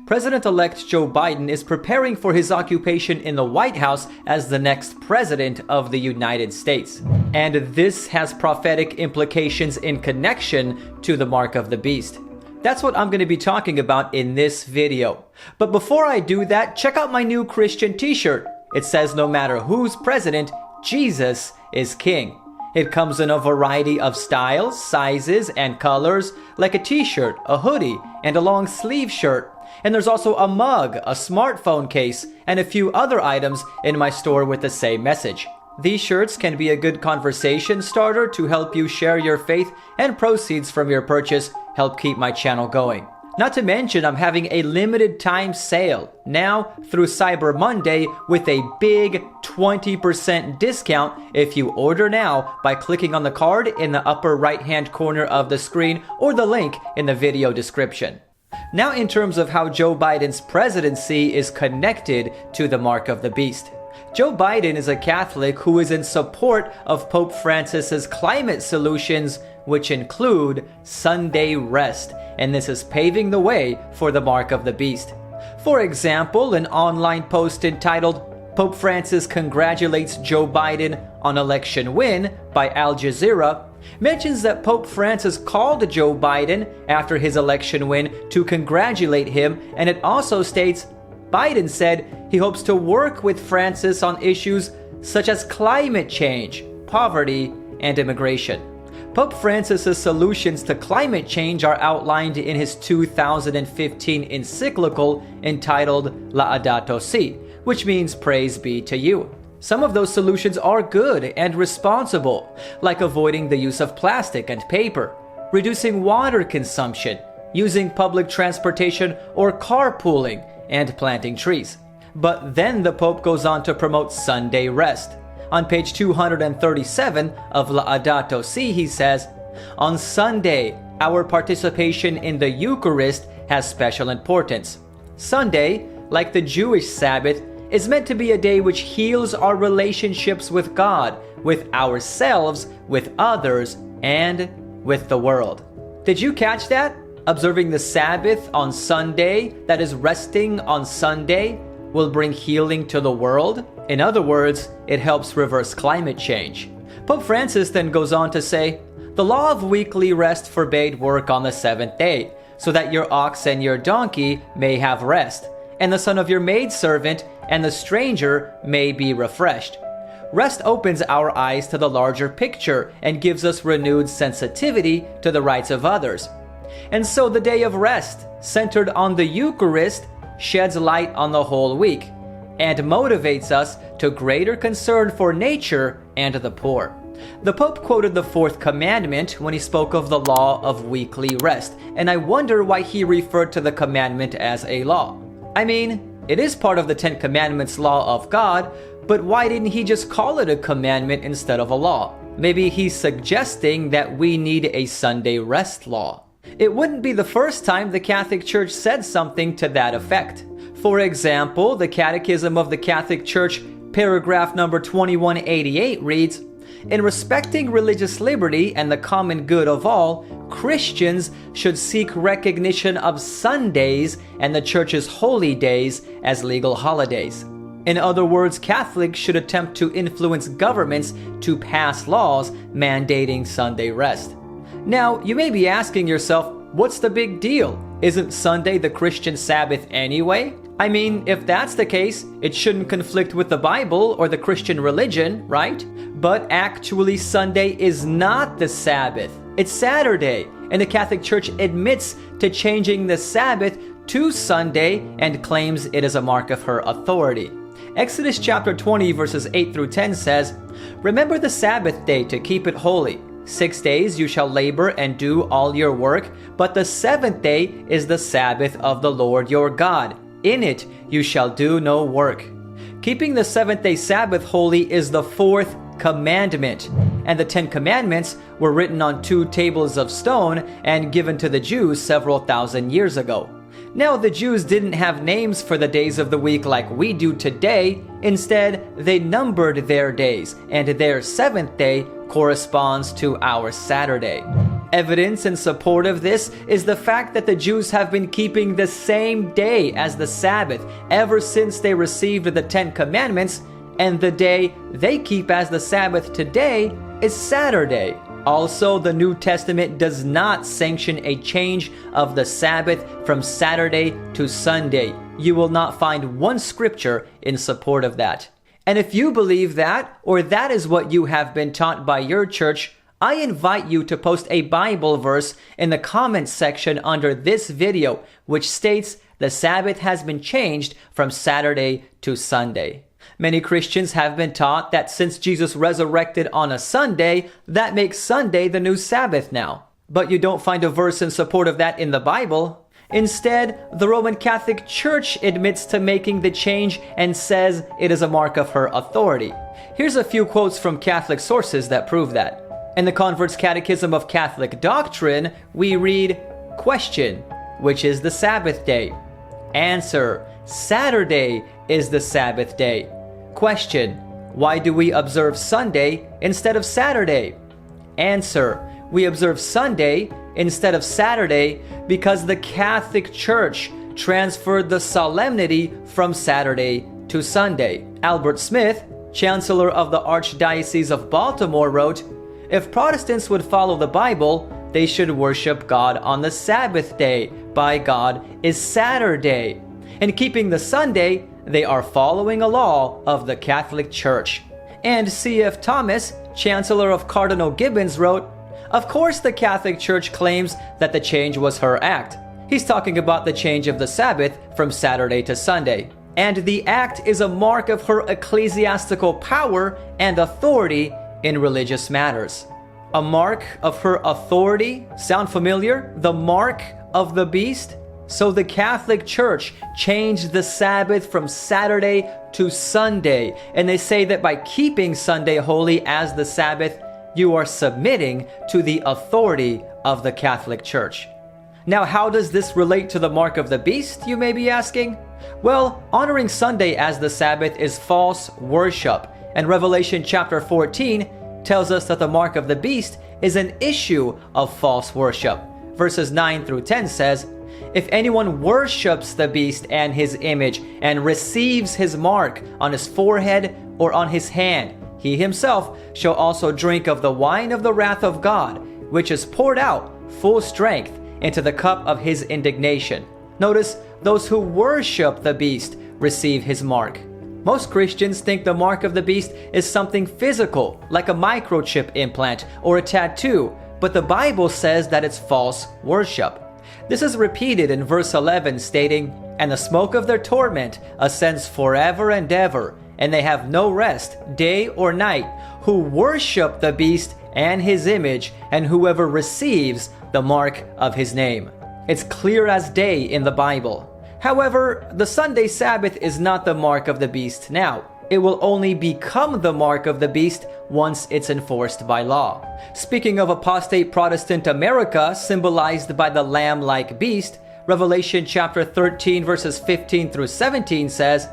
President-elect Joe Biden is preparing for his occupation in the White House as the next president of the United States. And this has prophetic implications in connection to the mark of the beast. That's what I'm going to be talking about in this video. But before I do that, check out my new Christian t-shirt. It says no matter who's president, Jesus is king. It comes in a variety of styles, sizes, and colors, like a t-shirt, a hoodie, and a long sleeve shirt. And there's also a mug, a smartphone case, and a few other items in my store with the same message. These shirts can be a good conversation starter to help you share your faith, and proceeds from your purchase help keep my channel going. Not to mention, I'm having a limited time sale now through Cyber Monday with a big 20% discount if you order now by clicking on the card in the upper right hand corner of the screen or the link in the video description. Now, in terms of how Joe Biden's presidency is connected to the mark of the beast. Joe Biden is a Catholic who is in support of Pope Francis's climate solutions, which include Sunday rest, and this is paving the way for the mark of the beast. For example, an online post entitled "Pope Francis Congratulates Joe Biden on Election Win" by Al Jazeera mentions that Pope Francis called Joe Biden after his election win to congratulate him, and it also states Biden said he hopes to work with Francis on issues such as climate change, poverty, and immigration. Pope Francis's solutions to climate change are outlined in his 2015 encyclical entitled Laudato Si, which means praise be to you. Some of those solutions are good and responsible, like avoiding the use of plastic and paper, reducing water consumption, using public transportation or carpooling, and planting trees. But then the Pope goes on to promote Sunday rest. On page 237 of Laudato Si, he says, "On Sunday, our participation in the Eucharist has special importance. Sunday, like the Jewish Sabbath, is meant to be a day which heals our relationships with God, with ourselves, with others, and with the world." Did you catch that? Observing the Sabbath on Sunday, that is resting on Sunday, will bring healing to the world. In other words, it helps reverse climate change. Pope Francis then goes on to say, "The law of weekly rest forbade work on the seventh day, so that your ox and your donkey may have rest, and the son of your maidservant and the stranger may be refreshed." Rest opens our eyes to the larger picture and gives us renewed sensitivity to the rights of others. And so the day of rest, centered on the Eucharist, sheds light on the whole week and motivates us to greater concern for nature and the poor. The Pope quoted the fourth commandment when he spoke of the law of weekly rest, and I wonder why he referred to the commandment as a law. I mean, it is part of the Ten Commandments law of God, but why didn't he just call it a commandment instead of a law? Maybe he's suggesting that we need a Sunday rest law. It wouldn't be the first time the Catholic Church said something to that effect. For example, the Catechism of the Catholic Church, paragraph number 2188 reads, "In respecting religious liberty and the common good of all, Christians should seek recognition of Sundays and the Church's holy days as legal holidays." In other words, Catholics should attempt to influence governments to pass laws mandating Sunday rest. Now, you may be asking yourself, what's the big deal? Isn't Sunday the Christian Sabbath anyway? I mean, if that's the case, it shouldn't conflict with the Bible or the Christian religion, right? But actually, Sunday is not the Sabbath. It's Saturday, and the Catholic Church admits to changing the Sabbath to Sunday and claims it is a mark of her authority. Exodus chapter 20 verses 8 through 10 says, "Remember the Sabbath day to keep it holy. 6 days you shall labor and do all your work, but the seventh day is the Sabbath of the Lord your God. In it you shall do no work." Keeping the seventh-day Sabbath holy is the fourth commandment, and the 10 Commandments were written on 2 tables of stone and given to the Jews several thousand years ago. Now, the Jews didn't have names for the days of the week like we do today. Instead, they numbered their days, and their seventh day corresponds to our Saturday. Evidence in support of this is the fact that the Jews have been keeping the same day as the Sabbath ever since they received the Ten Commandments, and the day they keep as the Sabbath today is Saturday. Also, the New Testament does not sanction a change of the Sabbath from Saturday to Sunday. You will not find one scripture in support of that. And if you believe that, or that is what you have been taught by your church, I invite you to post a Bible verse in the comments section under this video, which states the Sabbath has been changed from Saturday to Sunday. Many Christians have been taught that since Jesus resurrected on a Sunday, that makes Sunday the new Sabbath now. But you don't find a verse in support of that in the Bible. Instead, the Roman Catholic Church admits to making the change and says it is a mark of her authority. Here's a few quotes from Catholic sources that prove that. In the Convert's Catechism of Catholic Doctrine, we read, Question: which is the Sabbath day? Answer: Saturday is the Sabbath day. Question: why do we observe Sunday instead of Saturday? Answer: we observe Sunday instead of Saturday because the Catholic Church transferred the solemnity from Saturday to Sunday. Albert Smith, Chancellor of the Archdiocese of Baltimore, wrote, If Protestants would follow the Bible, they should worship God on the Sabbath day. By God is Saturday. In keeping the Sunday, they are following a law of the Catholic Church. And C.F. Thomas, Chancellor of Cardinal Gibbons, wrote, Of course the Catholic Church claims that the change was her act. He's talking about the change of the Sabbath from Saturday to Sunday. And the act is a mark of her ecclesiastical power and authority in religious matters. A mark of her authority? Sound familiar? The mark of the beast? So the Catholic Church changed the Sabbath from Saturday to Sunday, and they say that by keeping Sunday holy as the Sabbath, you are submitting to the authority of the Catholic Church. Now, how does this relate to the mark of the beast, you may be asking? Well, honoring Sunday as the Sabbath is false worship, and Revelation chapter 14 tells us that the mark of the beast is an issue of false worship. Verses 9 through 10 says, If anyone worships the beast and his image and receives his mark on his forehead or on his hand, he himself shall also drink of the wine of the wrath of God, which is poured out full strength into the cup of his indignation. Notice, those who worship the beast receive his mark. Most Christians think the mark of the beast is something physical, like a microchip implant or a tattoo, but the Bible says that it's false worship. This is repeated in verse 11, stating, And the smoke of their torment ascends forever and ever, and they have no rest, day or night, who worship the beast and his image, and whoever receives the mark of his name. It's clear as day in the Bible. However, the Sunday Sabbath is not the mark of the beast now. It will only become the mark of the beast once it's enforced by law. Speaking of apostate Protestant America, symbolized by the lamb-like beast, Revelation chapter 13 verses 15 through 17 says,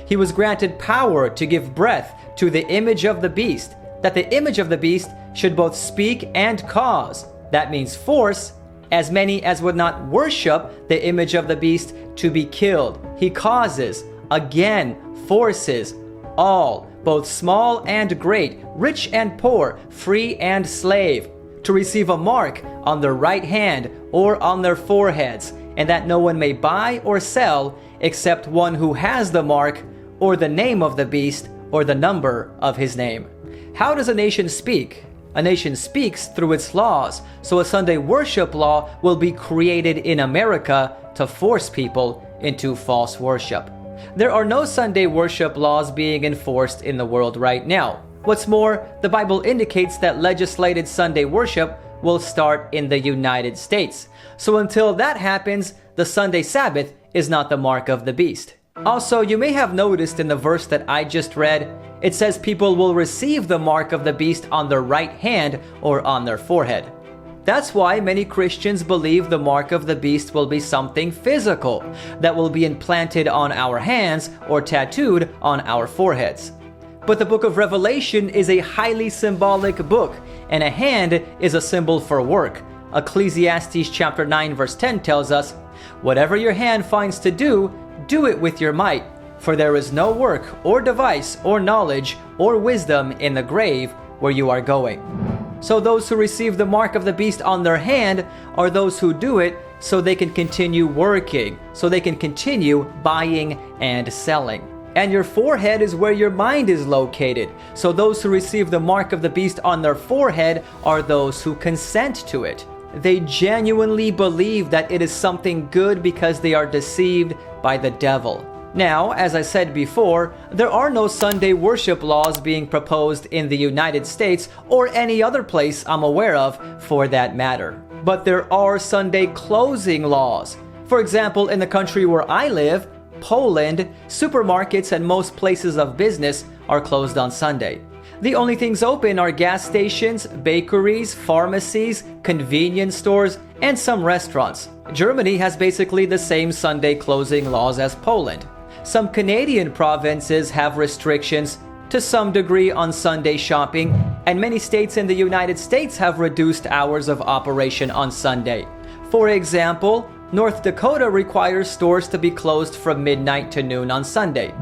He was granted power to give breath to the image of the beast, that the image of the beast should both speak and cause. That means force, as many as would not worship the image of the beast to be killed. He causes, again, forces, all, both small and great, rich and poor, free and slave, to receive a mark on their right hand or on their foreheads, and that no one may buy or sell except one who has the mark or the name of the beast or the number of his name. How does a nation speak? A nation speaks through its laws, so a Sunday worship law will be created in America to force people into false worship. There are no Sunday worship laws being enforced in the world right now. What's more, the Bible indicates that legislated Sunday worship will start in the United States. So until that happens, the Sunday Sabbath is not the mark of the beast. Also, you may have noticed in the verse that I just read, it says people will receive the mark of the beast on their right hand or on their forehead. That's why many Christians believe the mark of the beast will be something physical that will be implanted on our hands or tattooed on our foreheads. But the book of Revelation is a highly symbolic book, and a hand is a symbol for work, Ecclesiastes chapter 9 verse 10 tells us, "Whatever your hand finds to do, do it with your might, for there is no work or device or knowledge or wisdom in the grave where you are going." So those who receive the mark of the beast on their hand are those who do it so they can continue working, so they can continue buying and selling. And your forehead is where your mind is located. So those who receive the mark of the beast on their forehead are those who consent to it. They genuinely believe that it is something good because they are deceived by the devil. Now, as I said before, there are no Sunday worship laws being proposed in the United States or any other place I'm aware of for that matter. But there are Sunday closing laws. For example, in the country where I live, Poland, supermarkets and most places of business are closed on Sunday. The only things open are gas stations, bakeries, pharmacies, convenience stores, and some restaurants. Germany has basically the same Sunday closing laws as Poland. Some Canadian provinces have restrictions to some degree on Sunday shopping, and many states in the United States have reduced hours of operation on Sunday. For example, North Dakota requires stores to be closed from midnight to noon on Sunday.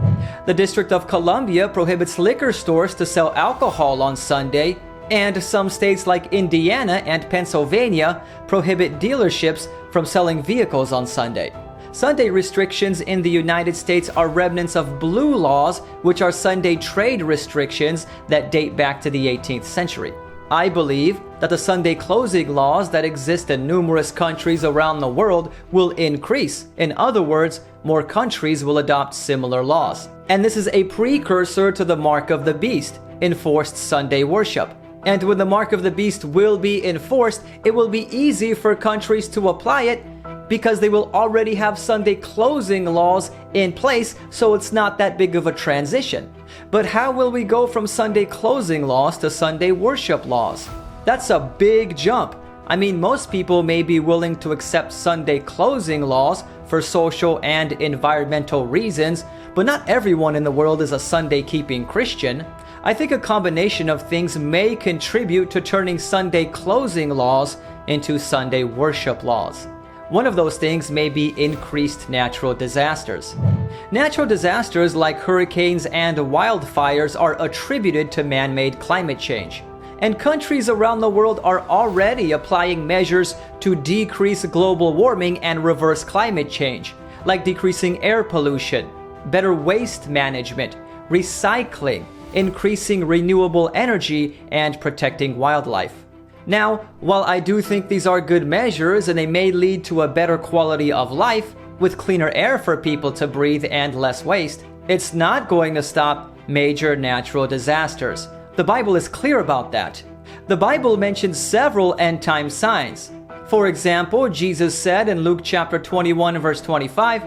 The District of Columbia prohibits liquor stores to sell alcohol on Sunday, and some states like Indiana and Pennsylvania prohibit dealerships from selling vehicles on Sunday. Sunday restrictions in the United States are remnants of blue laws, which are Sunday trade restrictions that date back to the 18th century. I believe that the Sunday closing laws that exist in numerous countries around the world will increase. In other words, more countries will adopt similar laws. And this is a precursor to the mark of the beast, enforced Sunday worship. And when the mark of the beast will be enforced, it will be easy for countries to apply it because they will already have Sunday closing laws in place, so it's not that big of a transition. But how will we go from Sunday closing laws to Sunday worship laws? That's a big jump. I mean, most people may be willing to accept Sunday closing laws for social and environmental reasons, but not everyone in the world is a Sunday-keeping Christian. I think a combination of things may contribute to turning Sunday closing laws into Sunday worship laws. One of those things may be increased natural disasters. Natural disasters like hurricanes and wildfires are attributed to man-made climate change. And countries around the world are already applying measures to decrease global warming and reverse climate change, like decreasing air pollution, better waste management, recycling, increasing renewable energy, and protecting wildlife. Now, while I do think these are good measures and they may lead to a better quality of life, with cleaner air for people to breathe and less waste, it's not going to stop major natural disasters. The Bible is clear about that. The Bible mentions several end-time signs. For example, Jesus said in Luke chapter 21 verse 25,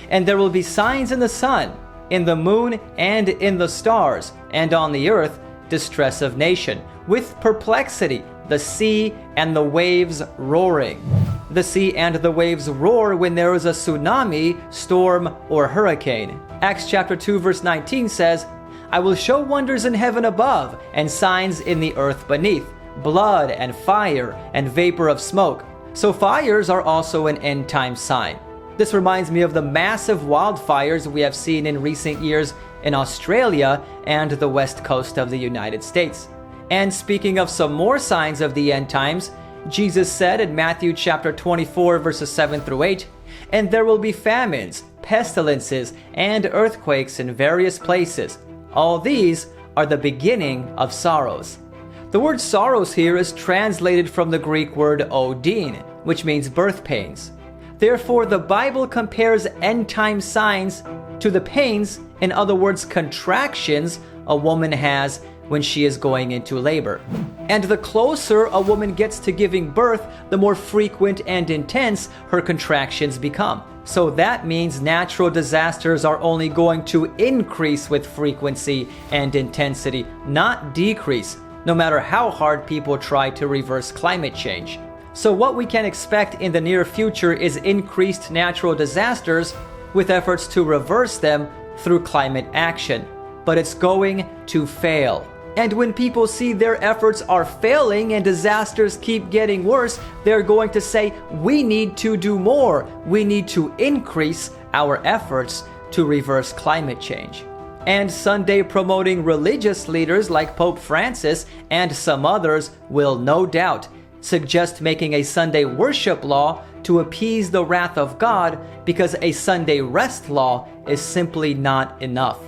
"And there will be signs in the sun, in the moon, and in the stars, and on the earth, distress of nation, with perplexity, the sea and the waves roaring." The sea and the waves roar when there is a tsunami, storm, or hurricane. Acts chapter 2 verse 19 says, "I will show wonders in heaven above and signs in the earth beneath, blood and fire and vapor of smoke." So fires are also an end-time sign. This reminds me of the massive wildfires we have seen in recent years in Australia and the west coast of the United States. And speaking of some more signs of the end times, Jesus said in Matthew chapter 24 verses 7 through 8, "And there will be famines, pestilences, and earthquakes in various places. All these are the beginning of sorrows." The word sorrows here is translated from the Greek word odin, which means birth pains. Therefore, the Bible compares end-time signs to the pains, in other words, contractions, a woman has when she is going into labor. And the closer a woman gets to giving birth, the more frequent and intense her contractions become. So that means natural disasters are only going to increase with frequency and intensity, not decrease, no matter how hard people try to reverse climate change. So what we can expect in the near future is increased natural disasters with efforts to reverse them through climate action. But it's going to fail. And when people see their efforts are failing and disasters keep getting worse, they're going to say, we need to do more. We need to increase our efforts to reverse climate change. And Sunday promoting religious leaders like Pope Francis and some others will no doubt suggest making a Sunday worship law to appease the wrath of God, because a Sunday rest law is simply not enough.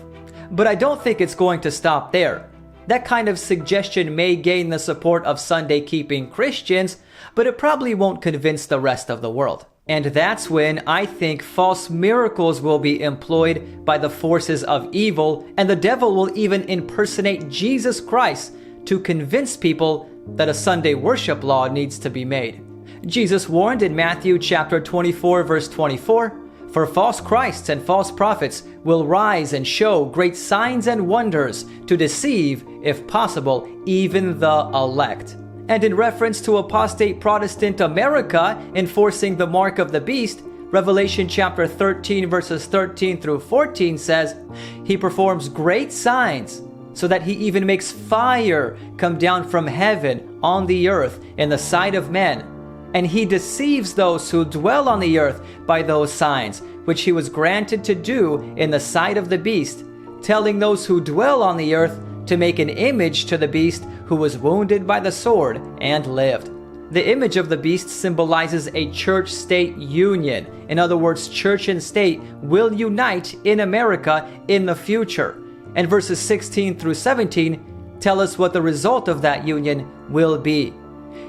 But I don't think it's going to stop there. That kind of suggestion may gain the support of Sunday-keeping Christians, but it probably won't convince the rest of the world. And that's when I think false miracles will be employed by the forces of evil, and the devil will even impersonate Jesus Christ to convince people that a Sunday worship law needs to be made. Jesus warned in Matthew chapter 24, verse 24, "For false Christs and false prophets will rise and show great signs and wonders to deceive, if possible, even the elect." And in reference to apostate Protestant America enforcing the mark of the beast, Revelation chapter 13 verses 13 through 14 says, "He performs great signs, so that he even makes fire come down from heaven on the earth in the sight of men. And he deceives those who dwell on the earth by those signs, which he was granted to do in the sight of the beast, telling those who dwell on the earth to make an image to the beast who was wounded by the sword and lived." The image of the beast symbolizes a church-state union. In other words, church and state will unite in America in the future. And verses 16 through 17 tell us what the result of that union will be.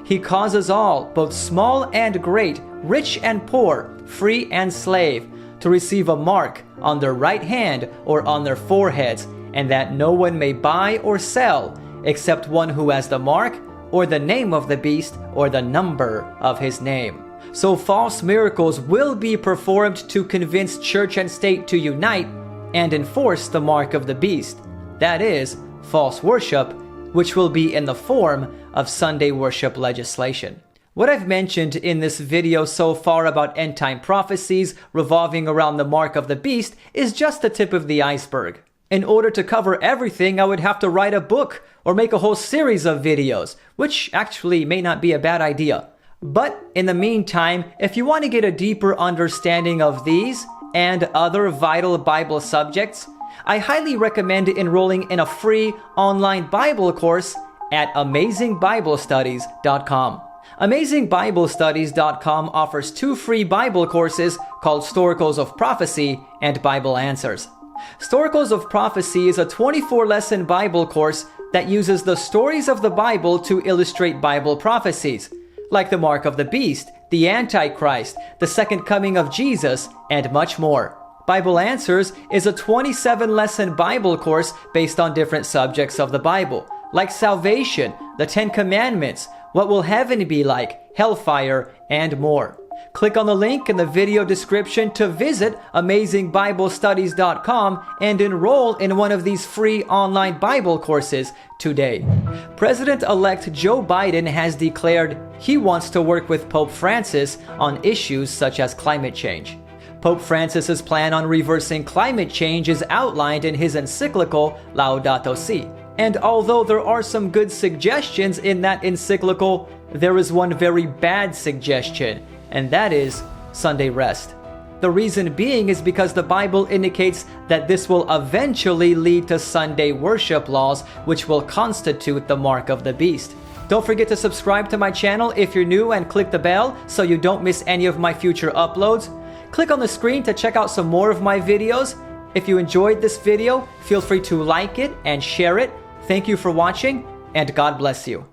"He causes all, both small and great, rich and poor, free and slave, to receive a mark on their right hand or on their foreheads, and that no one may buy or sell except one who has the mark or the name of the beast or the number of his name." So false miracles will be performed to convince church and state to unite and enforce the mark of the beast. That is, false worship, which will be in the form of Sunday worship legislation. What I've mentioned in this video so far about end-time prophecies revolving around the mark of the beast is just the tip of the iceberg. In order to cover everything, I would have to write a book or make a whole series of videos, which actually may not be a bad idea. But in the meantime, if you want to get a deeper understanding of these and other vital Bible subjects, I highly recommend enrolling in a free online Bible course at AmazingBibleStudies.com. AmazingBibleStudies.com offers 2 free Bible courses called Storicles of Prophecy and Bible Answers. Storicles of Prophecy is a 24-lesson Bible course that uses the stories of the Bible to illustrate Bible prophecies, like the mark of the beast, the Antichrist, the second coming of Jesus, and much more. Bible Answers is a 27-lesson Bible course based on different subjects of the Bible, like salvation, the 10 Commandments, what will heaven be like, hellfire, and more. Click on the link in the video description to visit AmazingBibleStudies.com and enroll in one of these free online Bible courses today. President-elect Joe Biden has declared he wants to work with Pope Francis on issues such as climate change. Pope Francis's plan on reversing climate change is outlined in his encyclical Laudato Si. And although there are some good suggestions in that encyclical, there is one very bad suggestion, and that is Sunday rest. The reason being is because the Bible indicates that this will eventually lead to Sunday worship laws, which will constitute the mark of the beast. Don't forget to subscribe to my channel if you're new and click the bell so you don't miss any of my future uploads. Click on the screen to check out some more of my videos. If you enjoyed this video, feel free to like it and share it. Thank you for watching, and God bless you.